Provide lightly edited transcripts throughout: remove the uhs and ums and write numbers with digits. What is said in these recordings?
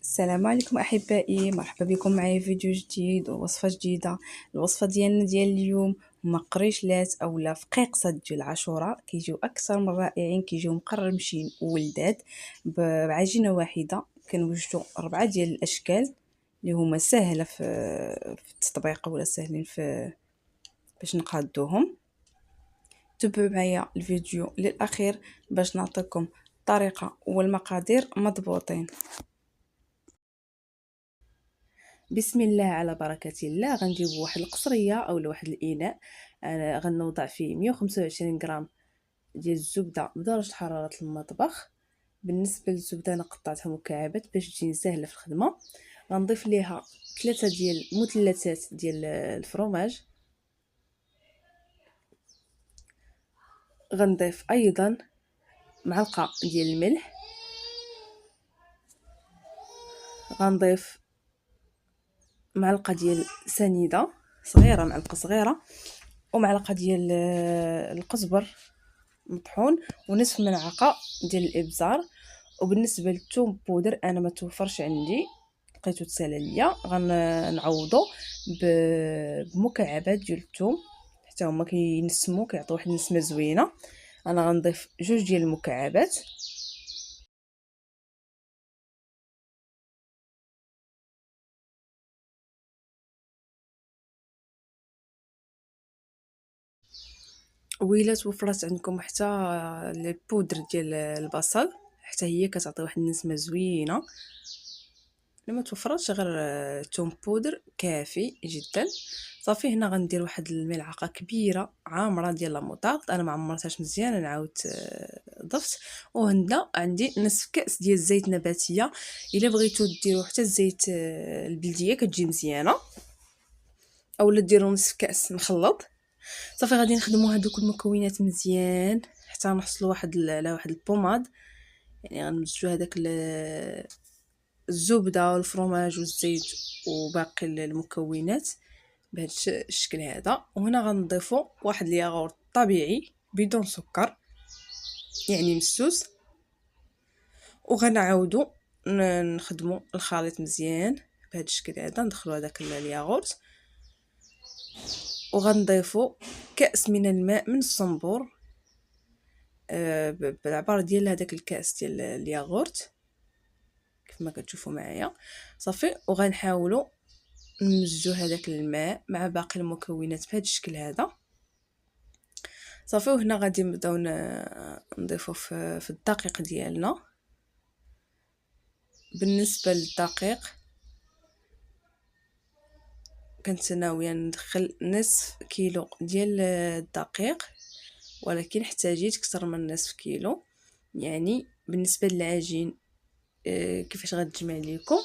السلام عليكم احبائي، مرحبا بكم معايا في فيديو جديد ووصفه جديده. الوصفه ديالنا ديال اليوم هما قريشلات اولا فقيقصات ديال العاشوراء، كيجيو اكثر من رائعين، كيجيو مقرمشين وولدات بعجينه واحده. كنوجدوا 4 ديال الاشكال اللي هما سهله في التطبيق ولا سهلين في باش نقادوهم. تبعوا معايا الفيديو للاخير باش نعطيكم الطريقه والمقادير مضبوطين. بسم الله على بركة الله. غنجيب واحد القصريه اولا واحد الاناء، انا غنوضع فيه 125 غرام ديال الزبده بدرجه حراره المطبخ. بالنسبه للزبده انا قطعتها مكعبات باش تجيني سهله في الخدمه. غنضيف ليها 3 ديال مثلثات ديال الفرomاج. غنضيف ايضا معلقه ديال الملح. غنضيف معلقه ديال سنيده صغيره، معلقه صغيره، ومعلقه ديال القزبر مطحون، ونصف ملعقه ديال الابزار. وبالنسبه للثوم بودر انا ما توفرش عندي، لقيتو تسالى ليا، غنعوضو بمكعبات ديال الثوم حتى هما كينسمو، كيعطيو واحد النسمه زوينه. انا غنضيف 2 ديال المكعبات. وإلا توفرت عندكم حتى لي بودر ديال البصل حتى هي كتعطي واحد النسمه زوينه. لما توفرتش غير توم بودر كافي جدا. صافي هنا غندير واحد الملعقه كبيره عامره ديال لاموطارد، انا ما عمرتهاش مزيان، انا عاودت ضفت. وهنا عندي نصف كاس ديال الزيت نباتيه، الا بغيتو ديروا حتى الزيت البلديه كتجي مزيانه، اولا ديروا نصف كاس مخلط. صافي غادي نخدموا هذوك المكونات مزيان حتى نحصلوا على واحد البوماد، يعني غنمزجوا هذاك الزبده والفرماج والزيت وباقي المكونات بهذا الشكل هذا. وهنا غنضيفوا واحد الياغورت طبيعي بدون سكر، يعني مسوس، وغنعاودوا نخدموا الخليط مزيان بهذا الشكل هذا. ندخلوا هذاك الياغورت وغنضيفوا كاس من الماء من الصنبور بالعبار ديال هذاك الكاس ديال الياغورت كيف ما كتشوفوا معايا. صافي وغنحاولوا نمزجوا هذاك الماء مع باقي المكونات بهذا الشكل هذا. صافي وهنا غادي نبداو نضيفوا في الدقيق ديالنا. بالنسبه للدقيق كنت ناويه ندخل نصف كيلو ديال الدقيق، ولكن احتاجيت اكثر من نصف كيلو. يعني بالنسبه للعجين كيفاش غتجمع لكم،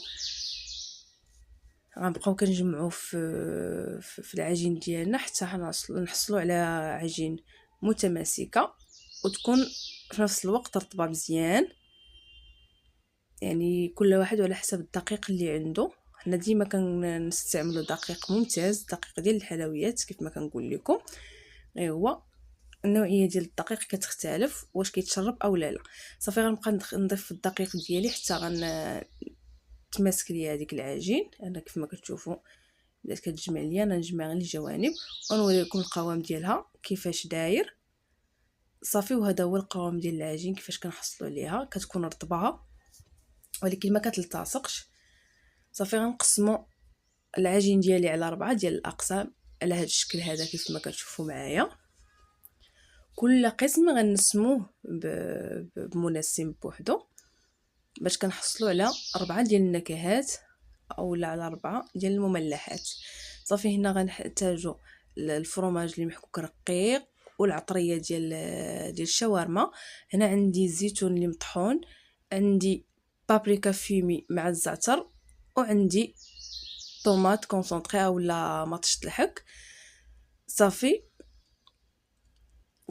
غنبقاو كنجمعوا في العجين ديالنا حتى نحصلوا على عجين متماسكه وتكون في نفس الوقت رطبه مزيان. يعني كل واحد على حسب الدقيق اللي عنده. حنا ديما كنستعملوا دقيق ممتاز، دقيق ديال الحلويات كيف ما كنقول لكم. هو النوعيه ديال الدقيق كتختلف واش كيتشرب او لا. صافي غنبقى نضيف الدقيق ديالي حتى تماسك ليا هذيك العجين. انا كيف ما كتشوفوا بدات كتجمع ليا، انا نجمع غير الجوانب ونوريكم القوام ديالها كيفاش داير. صافي وهذا هو القوام ديال العجين كيفاش كنحصلوا عليها، كتكون رطبه ولكن ما كتلتصقش. صافي غنقسموا العجين ديالي على 4 ديال الاقسام على هذا الشكل هذا كيف ما كتشوفوا معايا. كل قسم غنسموه بمنسم بوحدو باش كنحصلوا على 4 ديال النكهات اولا على 4 ديال المملحات. صافي هنا غنحتاجوا الفرماج اللي محكوك رقيق والعطريه ديال الشاورما. هنا عندي الزيتون اللي مطحون، عندي بابريكا فيمي مع الزعتر، وعندي طوماط كونسونطري اولا مطشط الحك. صافي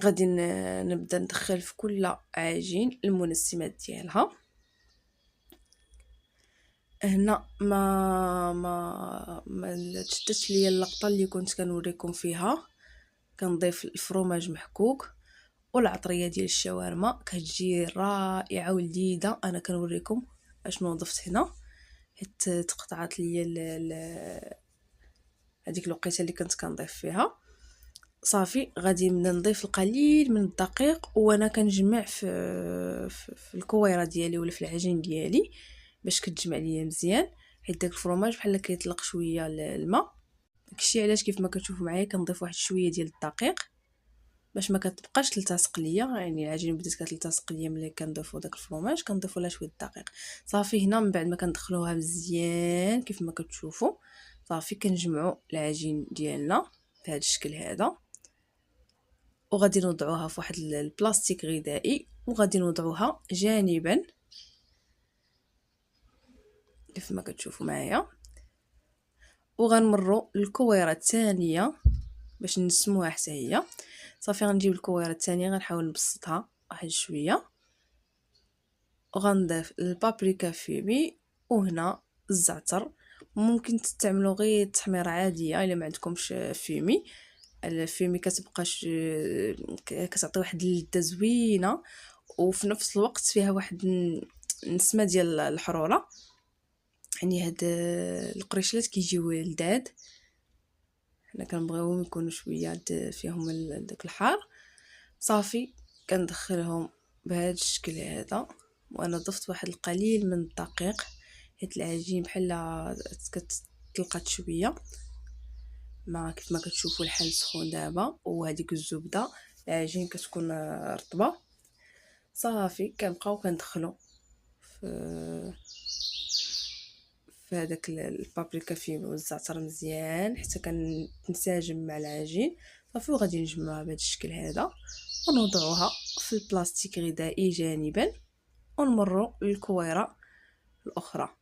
غادي نبدا ندخل في كل عجين المنسمات ديالها. هنا ما تشتتش ليا اللقطه اللي كنت كنوريكم فيها. كنضيف الفرماج محكوك والعطريه ديال الشاورما كتجي رائعه ولذيذه. انا كنوريكم اشنو ضفت هنا. حيت تقطعات ليا هذيك الوقيته اللي كنت كنضيف فيها. صافي غادي نبدا نضيف القليل من الدقيق وانا كنجمع في الكويره ديالي ولا في العجين ديالي باش كتجمع ليا مزيان، حيت داك الفرماج بحال كيطلق شويه الماء. داكشي علاش كيف ما كتشوفوا معايا كنضيف واحد شويه ديال الدقيق باش ما كتبقاش تلتصق ليا. يعني العجين بدات كتلتصق ليا ملي كنضيفوا داك الفرماج كنضيفوا لها شويه الدقيق. صافي هنا من بعد ما كندخلوها مزيان كيف ما كتشوفوا، صافي كنجمعوا العجين ديالنا بهذا الشكل هذا، وغادي نوضعوها في واحد البلاستيك غذائي وغادي نوضعوها جانبا كيف ما كتشوفوا معايا. وغنمروا للكويره الثانيه باش نسموها حتى هي. صافي غنجيب الكويره الثانيه غنحاول نبسطها واحد شويه، وغنضيف البابريكا فيمي وهنا الزعتر. ممكن تستعملوا غير التحميره عاديه الا ما عندكمش فيمي. الفيمي كتعطي واحد اللذه زوينه وفي نفس الوقت فيها واحد نسمه ديال الحروره. يعني هاد القريشلات كيجيو لذاذ، حنا كنبغيوهم يكونوا شويه فيهم داك الحار. صافي كندخلهم بهذا الشكل هذا، وانا ضفت واحد القليل من الدقيق حيت العجين بحال كتلقات شويه. ما كيف ما كتشوفوا الحال سخون دابا وهذيك الزبده العجين كتكون رطبه. صافي كنبقاو كندخلو في هذاك البابريكا فيه والزعتر مزيان حتى كنساجم مع العجين. صافي وغادي نجمعوها بهذا الشكل هذا ونوضعوها في البلاستيك غذائي جانبا ونمروا للكويره الاخرى.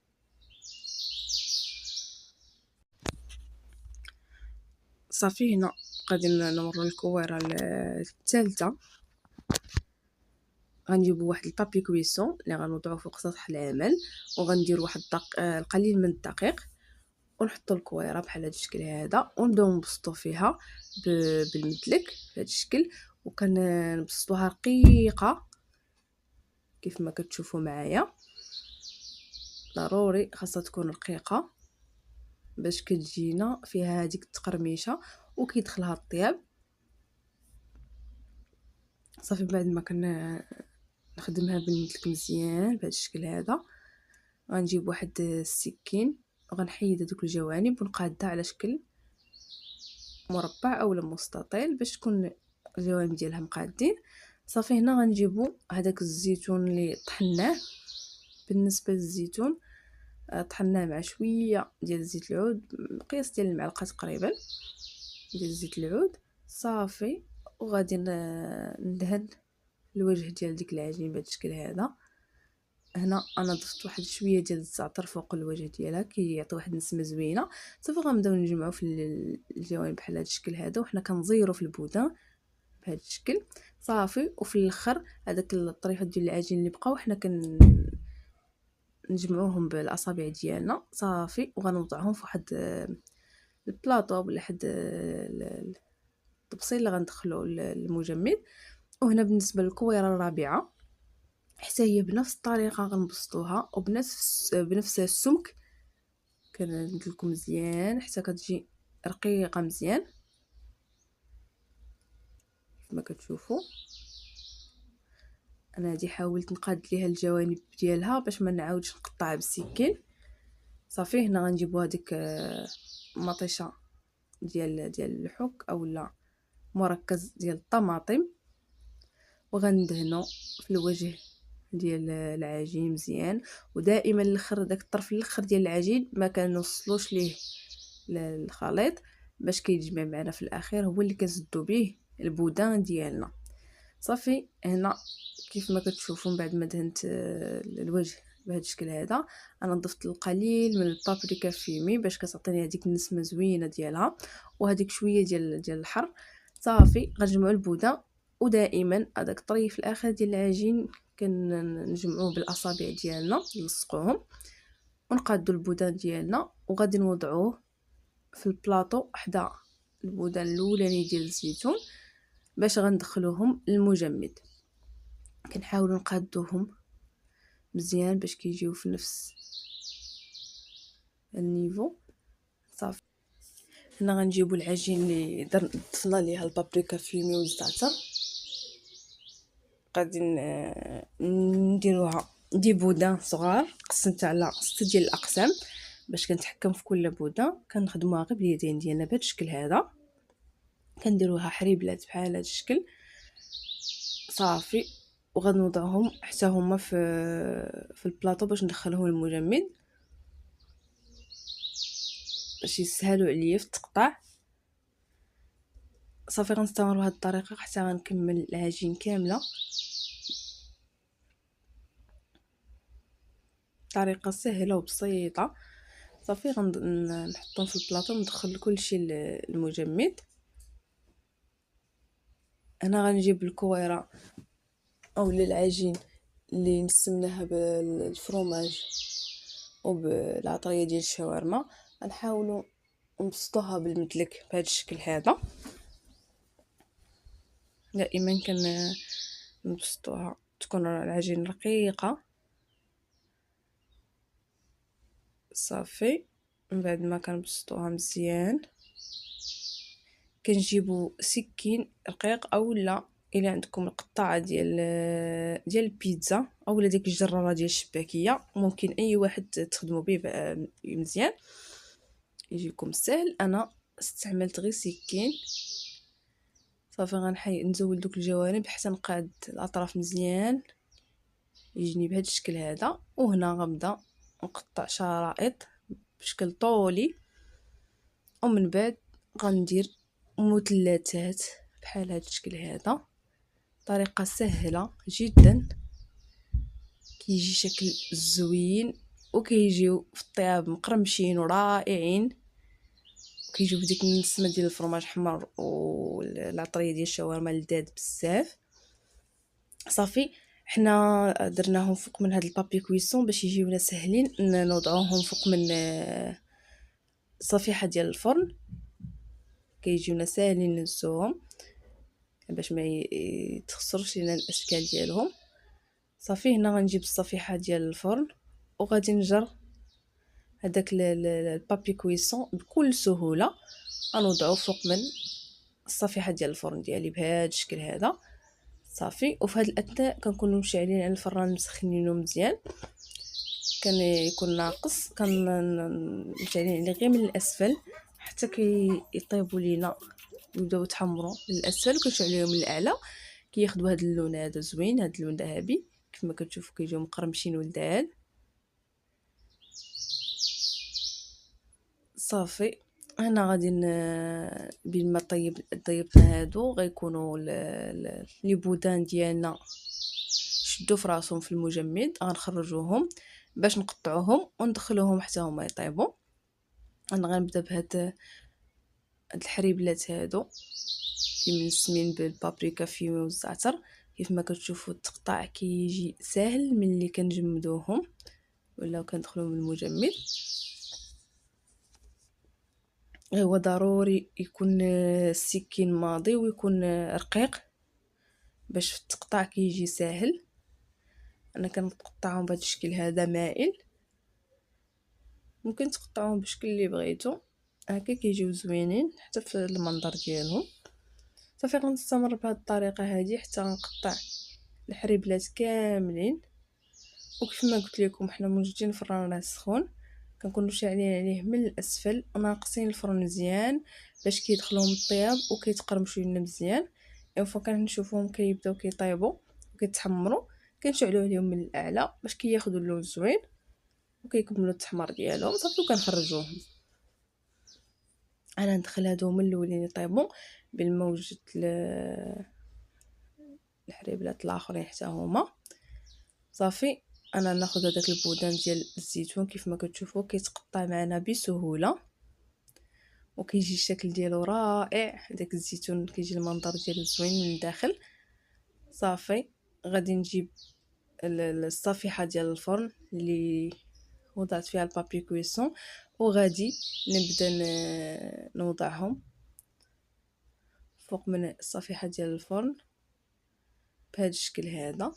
صافي هنا غادي نمروا للكويره الثالثه. غنجيبوا واحد البابي كويسون اللي غنوضعوه فوق سطح العمل، وغندير واحد القليل من الدقيق ونحطوا الكويره بحال هذا الشكل هذا ونبداو نبسطوا فيها بالمدلك بهذا الشكل، وكنبسطوها رقيقه كيف ما كتشوفوا معايا. ضروري خاصها تكون رقيقه باش كتجينا فيها هذيك التقرميشه وكيدخلها الطياب. صافي بعد ما نخدمها بالمدلك مزيان بهذا الشكل هذا غنجيب واحد السكين وغنحيد هذوك الجوانب ونقادها على شكل مربع اولا مستطيل باش تكون الجوانب ديالها مقادين. صافي هنا غنجيبوا هذاك الزيتون اللي طحناه. بالنسبه للزيتون طحناه مع شويه ديال زيت العود، مقياس ديال المعلقه تقريبا ديال زيت العود. صافي وغادي ندهن الوجه ديال ديك العجين بهذا الشكل هذا. هنا انا ضفت واحد شويه ديال الزعتر فوق الوجه ديالها كيعطي واحد النسمه زوينه. صافي غنبداو نجمعوا في الجوانب بحال هذا الشكل هذا وحنا كنزيروا في البودان بهذا الشكل. صافي وفي الاخر هذاك الطريفات ديال العجين اللي بقاو حنا نجمعوهم بالاصابع ديالنا. صافي وغنوضعهم في واحد البلاطو ولا حد الطبسيل اللي غندخلو المجمد. وهنا بالنسبه للكويره الرابعه حتى هي بنفس الطريقه غنبسطوها بنفس السمك. كندلكم مزيان حتى كتجي رقيقه مزيان كما كتشوفوا. انا هذه حاولت نقاد ليها الجوانب ديالها باش ما نعاودش نقطعها بالسكين. صافي هنا غنجيبوا هذيك مطيشه ديال الحك اولا مركز ديال الطماطم وغندهنوا في الوجه ديال العجين مزيان. ودائما الاخر داك الطرف الاخر ديال العجين ما كنوصلوش ليه للخليط باش كيتجمع معنا في الاخير هو اللي كنزدو به البودان ديالنا. صافي هنا كيف ما كتشوفوا من بعد ما دهنت الوجه بهذا الشكل هذا انا ضفت القليل من البابريكا فيمي باش كتعطيني هذيك النسمه زوينه ديالها وهذيك شويه ديال الحر. صافي غنجمعوا البودان ودائما هذاك الطريف الاخر ديال العجين كنجمعوه بالاصابع ديالنا نلصقوهم ونقادوا البودان ديالنا وغادي نوضعوه في البلاطو حدا البودان الاولاني ديال الزيتون باش غندخلوهم المجمد. كنحاولوا نقادوهم مزيان باش كيجيو في نفس النيفو. صافي هنا غنجيبو العجين اللي ضفنا ليه البابريكا فيمي والزعتر، غادي نديروها دي بودان صغار قسمت على 6 ديال الاقسام باش كنتحكم في كل بوده. كنخدموها غير باليدين ديالنا بهذا الشكل هذا، كنديروها حريبلات بحال هذا الشكل. صافي وغنوضعهم حتى هما في البلاطو باش ندخلهم المجمد باش يسهلوا عليا في التقطاع. صافي غنستمر بهذه الطريقه حتى غنكمل العجين كامله. طريقه سهله وبسيطه. صافي غنحطهم في البلاطو وندخل كلشي المجمد. انا غنجيب الكويره اولا العجين اللي نسمناها بالفرomاج وبالعطريه ديال الشاورما، غنحاولوا نبسطوها بالمدلك بهذا الشكل هذا. دائما نبسطوها تكون العجين رقيقه. صافي من بعد ما كنبسطوها مزيان كنجيبوا سكين رقيق اولا الا عندكم القطاعه ديال البيتزا اولا ديك الجراره ديال الشباكيه، ممكن اي واحد تخدموا به مزيان يجيكم سهل. انا استعملت غير سكين. صافي نزول دوك الجوانب حتى نقاد الاطراف مزيان يجيني بهذا الشكل هذا. وهنا غنبدا نقطع شرائط بشكل طولي، ومن بعد غندير مثلثات بحال هذا الشكل هذا. طريقه سهله جدا، كيجي شكل زوين وكيجيو في الطياب مقرمشين ورائعين، وكيجيو بديك النسمه ديال الفرماج حمر والعطريه ديال الشاورما لذاذ بزاف. صافي حنا درناهم فوق من هذا البابي كويسون باش يجيونا سهلين نوضعوهم فوق من صفيحه ديال الفرن، كيجيونا ساهلين ننسوهم باش ما يتخسرش لينا الاشكال ديالهم. صافي هنا غنجيب الصفيحه ديال الفرن وغادي نجر هذاك البابي كويسون بكل سهوله، غنوضعو فوق من الصفيحه ديال الفرن ديالي بهذا الشكل هذا. صافي وفي هذا الاثناء كنكونوا مشعلين على الفران مسخنينو مزيان، كان يكون ناقص مشعلين عليه غير من الاسفل حتى كيطيبوا لينا ويبداو يتحمروا للاسفل، وكنشعلوهم من الاعلى كياخذوا هذا اللون هذا زوين، هذا اللون ذهبي كما كتشوفوا كيجيو مقرمشين ولذاذ. صافي هنا غادي بين ما طيبنا هادو غيكونوا لي بودان ديالنا شدوا في راسهم في المجمد. غنخرجوهم باش نقطعوهم وندخلوهم حتى هما يطيبوا. انا غنبدا بهاد الحريبلات هادو اللي منسمين بالبابريكا فيمي والزعتر. كيف ما كتشوفوا التقطاع كيجي ساهل ملي كنجمدوهم ولا كندخلوهم المجمد. هو ضروري يكون السكين ماضي ويكون رقيق باش في التقطاع كيجي ساهل. انا كنقطعهم بهذا الشكل هذا مائل، ممكن تقطعوهم بشكل اللي بغيتو هكا كيجيو زوينين حتى في المنظر ديالهم. صافي غنستمر بهذه الطريقه هذه حتى غنقطع الحريبلات كاملين. وكيف ما قلت لكم حنا موجودين الفران راه سخون، كنكونوا شاعلين عليه من الاسفل وناقصين الفرن مزيان باش كيدخلهم الطياب وكيتقرمشوا لنا مزيان. فوا كنشوفوهم كيبداو كيطيبوا وكيتحمروا كنشعلوا عليهم من الاعلى باش كياخذوا اللون زوين وكيكملوا التحمر ديالهم. صافي وكنخرجوهم. انا ندخل هادو من الاولين يطيبوا بالموجه الحريبلات الاخرين حتى هما. صافي انا ناخذ هذاك البودان ديال الزيتون كيف ما كتشوفوا كيتقطع معنا بسهوله وكيجي الشكل ديالو رائع. داك الزيتون كيجي المنظر ديالو زوين من الداخل. صافي غادي نجيب الصفيحه ديال الفرن اللي وضعت فيها البابي كويسون وغادي نبدا نوضعهم فوق من الصفيحه ديال الفرن بهذا الشكل هذا.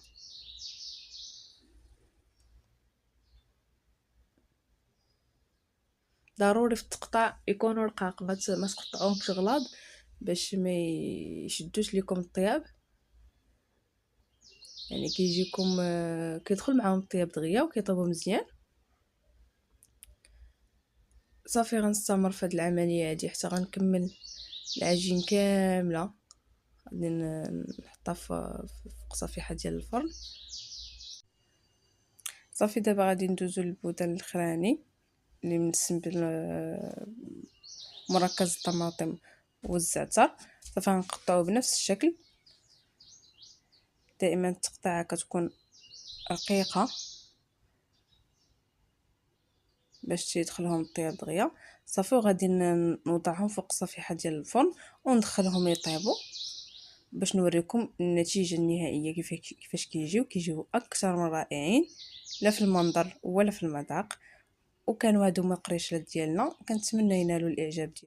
ضروري في التقطاع يكونوا رقاق، ما تقطعوهمش غلاظ باش ما يشدوش لكم الطياب. يعني كيجيكم كيدخل معاهم الطياب دغيا وكيطيبوا مزيان. صافي غنستمر في هذه العمليه هذه حتى غنكمل العجين كامله. غادي نحطها في قصافيحه ديال الفرن. صافي دابا غادي ندوزو للبودان الاخراني اللي منسم مركز الطماطم والزعتر. صافي غنقطعوه بنفس الشكل. دائما التقطيعه كتكون رقيقه باش يدخلهم الطياب دغيا. صافي وغادي نوضعهم فوق صفيحه ديال الفرن وندخلهم يطيبوا باش نوريكم النتيجه النهائيه كيفاش كيجيو اكثر من رائعين، لا في المنظر ولا في المذاق. وكانوا هادو المقريشلات ديالنا، كنتمنى ينالوا الاعجاب ديالكم.